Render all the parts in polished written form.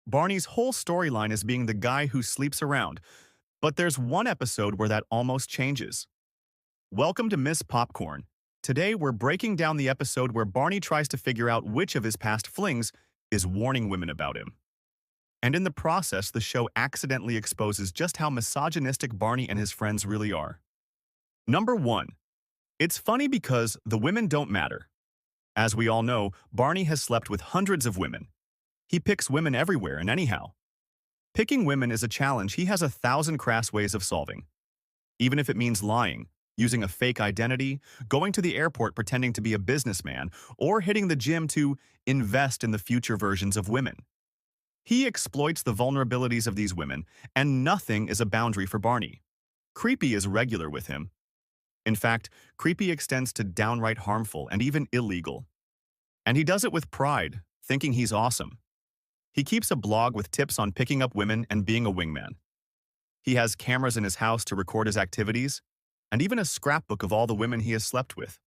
Barney's whole storyline is being the guy who sleeps around, but there's one episode where that almost changes. Welcome to Miss Popcorn. Today we're breaking down the episode where Barney tries to figure out which of his past flings is warning women about him. And in the process, the show accidentally exposes just how misogynistic Barney and his friends really are. Number 1. It's funny because the women don't matter. As we all know, Barney has slept with hundreds of women. He picks women everywhere and anyhow. Picking women is a challenge he has 1,000 crass ways of solving. Even if it means lying, using a fake identity, going to the airport pretending to be a businessman, or hitting the gym to invest in the future versions of women. He exploits the vulnerabilities of these women, and nothing is a boundary for Barney. Creepy is regular with him. In fact, creepy extends to downright harmful and even illegal. And he does it with pride, thinking he's awesome. He keeps a blog with tips on picking up women and being a wingman. He has cameras in his house to record his activities, and even a scrapbook of all the women he has slept with.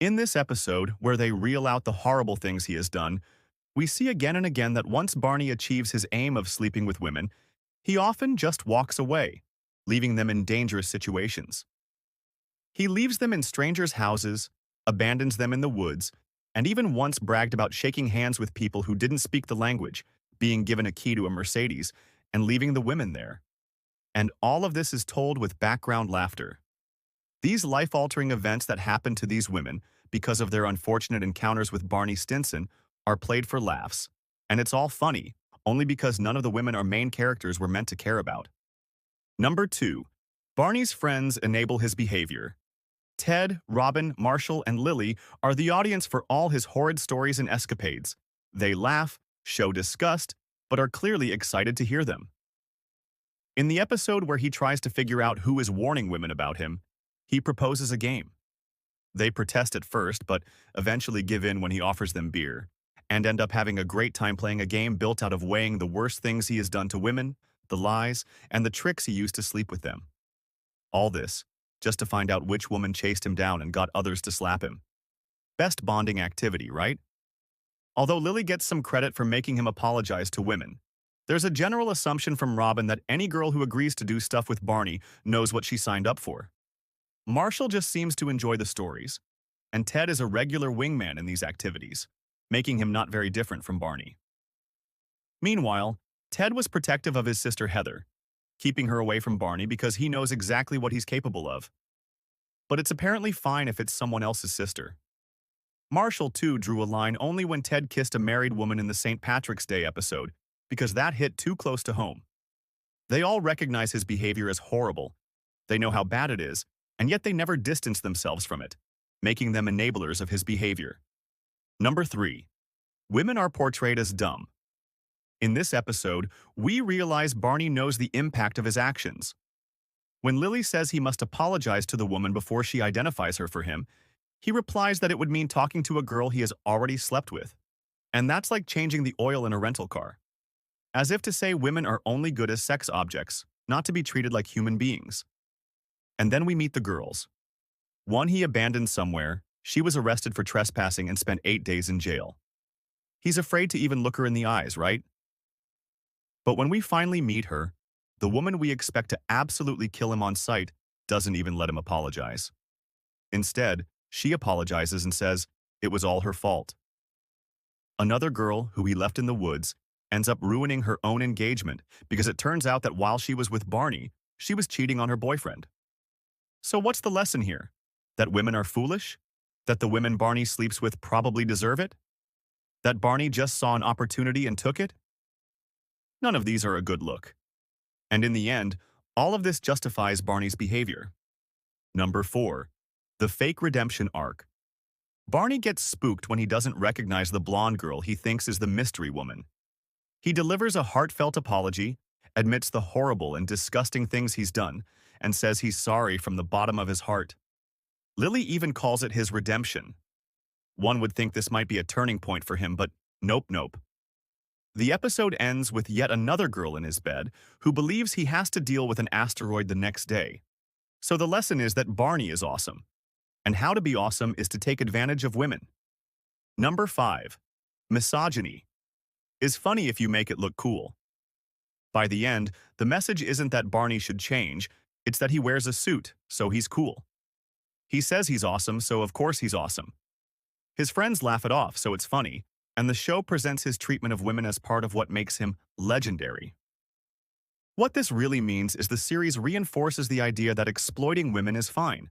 In this episode, where they reel out the horrible things he has done, we see again and again that once Barney achieves his aim of sleeping with women, he often just walks away, leaving them in dangerous situations. He leaves them in strangers' houses, abandons them in the woods, and even once bragged about shaking hands with people who didn't speak the language, being given a key to a Mercedes, and leaving the women there. And all of this is told with background laughter. These life-altering events that happen to these women, because of their unfortunate encounters with Barney Stinson, are played for laughs. And it's all funny, only because none of the women our main characters were meant to care about. Number 2. Barney's friends enable his behavior. Ted, Robin, Marshall, and Lily are the audience for all his horrid stories and escapades. They laugh, show disgust, but are clearly excited to hear them. In the episode where he tries to figure out who is warning women about him, he proposes a game. They protest at first, but eventually give in when he offers them beer, and end up having a great time playing a game built out of weighing the worst things he has done to women, the lies, and the tricks he used to sleep with them. All this, just to find out which woman chased him down and got others to slap him. Best bonding activity, right? Although Lily gets some credit for making him apologize to women, there's a general assumption from Robin that any girl who agrees to do stuff with Barney knows what she signed up for. Marshall just seems to enjoy the stories, and Ted is a regular wingman in these activities, making him not very different from Barney. Meanwhile, Ted was protective of his sister Heather, keeping her away from Barney because he knows exactly what he's capable of. But it's apparently fine if it's someone else's sister. Marshall, too, drew a line only when Ted kissed a married woman in the St. Patrick's Day episode, because that hit too close to home. They all recognize his behavior as horrible. They know how bad it is, and yet they never distance themselves from it, making them enablers of his behavior. Number 3. Women are portrayed as dumb. In this episode, we realize Barney knows the impact of his actions. When Lily says he must apologize to the woman before she identifies her for him, he replies that it would mean talking to a girl he has already slept with. And that's like changing the oil in a rental car. As if to say women are only good as sex objects, not to be treated like human beings. And then we meet the girls. One he abandoned somewhere, she was arrested for trespassing and spent 8 days in jail. He's afraid to even look her in the eyes, right? But when we finally meet her, the woman we expect to absolutely kill him on sight doesn't even let him apologize. Instead, she apologizes and says it was all her fault. Another girl, who he left in the woods, ends up ruining her own engagement because it turns out that while she was with Barney, she was cheating on her boyfriend. So what's the lesson here? That women are foolish? That the women Barney sleeps with probably deserve it? That Barney just saw an opportunity and took it? None of these are a good look. And in the end, all of this justifies Barney's behavior. Number 4. The fake redemption arc. Barney gets spooked when he doesn't recognize the blonde girl he thinks is the mystery woman. He delivers a heartfelt apology, admits the horrible and disgusting things he's done, and says he's sorry from the bottom of his heart. Lily even calls it his redemption. One would think this might be a turning point for him, but nope. The episode ends with yet another girl in his bed who believes he has to deal with an asteroid the next day. So the lesson is that Barney is awesome. And how to be awesome is to take advantage of women. Number 5. Misogyny. is funny if you make it look cool. By the end, the message isn't that Barney should change, it's that he wears a suit, so he's cool. He says he's awesome, so of course he's awesome. His friends laugh it off, so it's funny, and the show presents his treatment of women as part of what makes him legendary. What this really means is the series reinforces the idea that exploiting women is fine,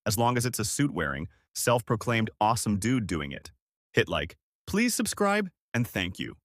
as long as it's a suit-wearing, self-proclaimed awesome dude doing it. Hit like, please subscribe, and thank you.